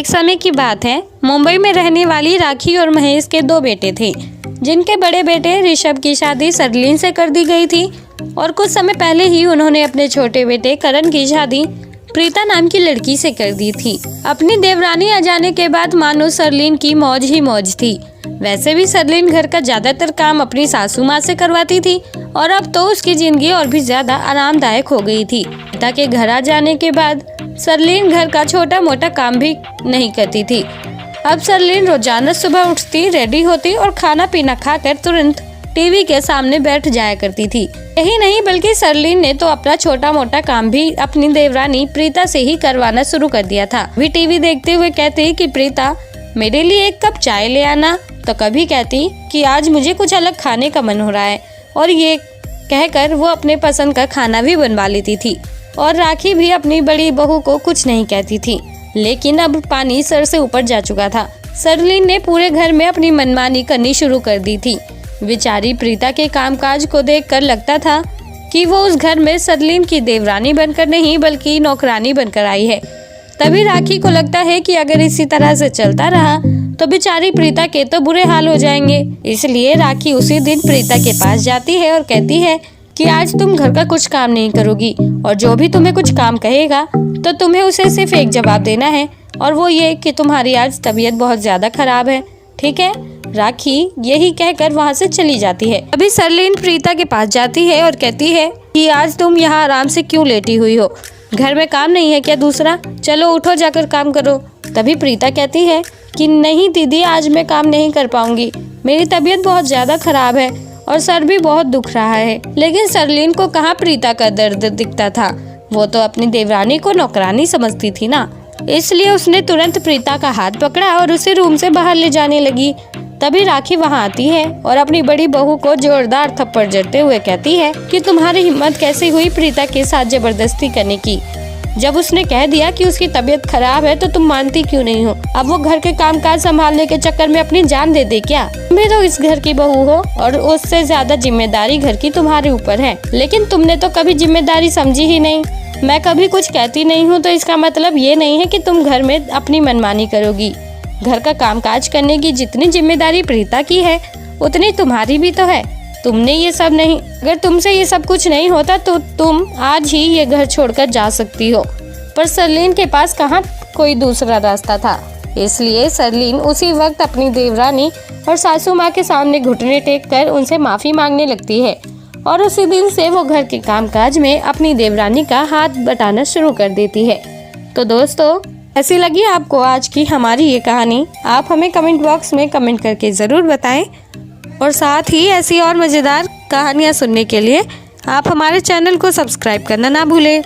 एक समय की बात है, मुंबई में रहने वाली राखी और महेश के 2 बेटे थे, जिनके बड़े बेटे ऋषभ की शादी सरलीन से कर दी गई थी और कुछ समय पहले ही उन्होंने अपने छोटे बेटे करण की शादी प्रीता नाम की लड़की से कर दी थी। अपनी देवरानी आ जाने के बाद मानो सरलीन की मौज ही मौज थी। वैसे भी सरलीन घर का ज्यादातर काम अपनी सासू माँ से करवाती थी और अब तो उसकी जिंदगी और भी ज्यादा आरामदायक हो गई थी। प्रीता के घर आ जाने के बाद सरलीन घर का छोटा मोटा काम भी नहीं करती थी। अब सरलीन रोजाना सुबह उठती, रेडी होती और खाना पीना खाकर तुरंत टीवी के सामने बैठ जाया करती थी। यही नहीं बल्कि सरलीन ने तो अपना छोटा मोटा काम भी अपनी देवरानी प्रीता से ही करवाना शुरू कर दिया था। भी टीवी देखते हुए कहती कि प्रीता मेरे लिए 1 कप चाय ले आना, तो कभी कहती कि आज मुझे कुछ अलग खाने का मन हो रहा है, और ये कहकर वो अपने पसंद का खाना भी बनवा लेती थी। और राखी भी अपनी बड़ी बहू को कुछ नहीं कहती थी, लेकिन अब पानी सर से ऊपर जा चुका था। सरलीन ने पूरे घर में अपनी मनमानी करनी शुरू कर दी थी। बेचारी प्रीता के कामकाज को देखकर लगता था कि वो उस घर में सरलीन की देवरानी बनकर नहीं बल्कि नौकरानी बनकर आई है। तभी राखी को लगता है कि अगर इसी तरह से चलता रहा तो बेचारी प्रीता के तो बुरे हाल हो जाएंगे। इसलिए राखी उसी दिन प्रीता के पास जाती है और कहती है कि आज तुम घर का कुछ काम नहीं करोगी और जो भी तुम्हें कुछ काम कहेगा तो तुम्हें उसे सिर्फ एक जवाब देना है, और वो ये कि तुम्हारी आज तबीयत बहुत ज्यादा खराब है, ठीक है। राखी यही कहकर वहाँ से चली जाती है। अभी सरलीन प्रीता के पास जाती है और कहती है कि आज तुम यहाँ आराम से क्यों लेटी हुई हो, घर में काम नहीं है क्या दूसरा? चलो उठो, जाकर काम करो। तभी प्रीता कहती है कि नहीं दीदी, आज मैं काम नहीं कर पाऊंगी, मेरी तबीयत बहुत ज्यादा खराब है और सर भी बहुत दुख रहा है। लेकिन सरलीन को कहाँ प्रीता का दर्द दिखता था, वो तो अपनी देवरानी को नौकरानी समझती थी ना। इसलिए उसने तुरंत प्रीता का हाथ पकड़ा और उसे रूम से बाहर ले जाने लगी। तभी राखी वहाँ आती है और अपनी बड़ी बहू को जोरदार थप्पड़ जड़ते हुए कहती है कि तुम्हारी हिम्मत कैसे हुई प्रीता के साथ जबरदस्ती करने की? जब उसने कह दिया कि उसकी तबीयत खराब है तो तुम मानती क्यों नहीं हो? अब वो घर के कामकाज संभालने के चक्कर में अपनी जान दे दे क्या? तुम भी तो इस घर की बहू हो और उससे ज्यादा जिम्मेदारी घर की तुम्हारे ऊपर है, लेकिन तुमने तो कभी जिम्मेदारी समझी ही नहीं। मैं कभी कुछ कहती नहीं हूँ तो इसका मतलब ये नहीं है कि तुम घर में अपनी मनमानी करोगी। घर का कामकाज करने की जितनी जिम्मेदारी प्रीता की है उतनी तुम्हारी भी तो है। तुमने ये सब नहीं, अगर तुमसे ये सब कुछ नहीं होता तो तुम आज ही ये घर छोड़कर जा सकती हो। पर सरलीन के पास कहाँ कोई दूसरा रास्ता था, इसलिए सरलीन उसी वक्त अपनी देवरानी और सासू माँ के सामने घुटने टेक कर उनसे माफी मांगने लगती है और उसी दिन से वो घर के कामकाज में अपनी देवरानी का हाथ बटाना शुरू कर देती है। तो दोस्तों, ऐसी लगी आपको आज की हमारी ये कहानी? आप हमें कमेंट बॉक्स में कमेंट करके ज़रूर बताएं, और साथ ही ऐसी और मज़ेदार कहानियाँ सुनने के लिए आप हमारे चैनल को सब्सक्राइब करना ना भूलें।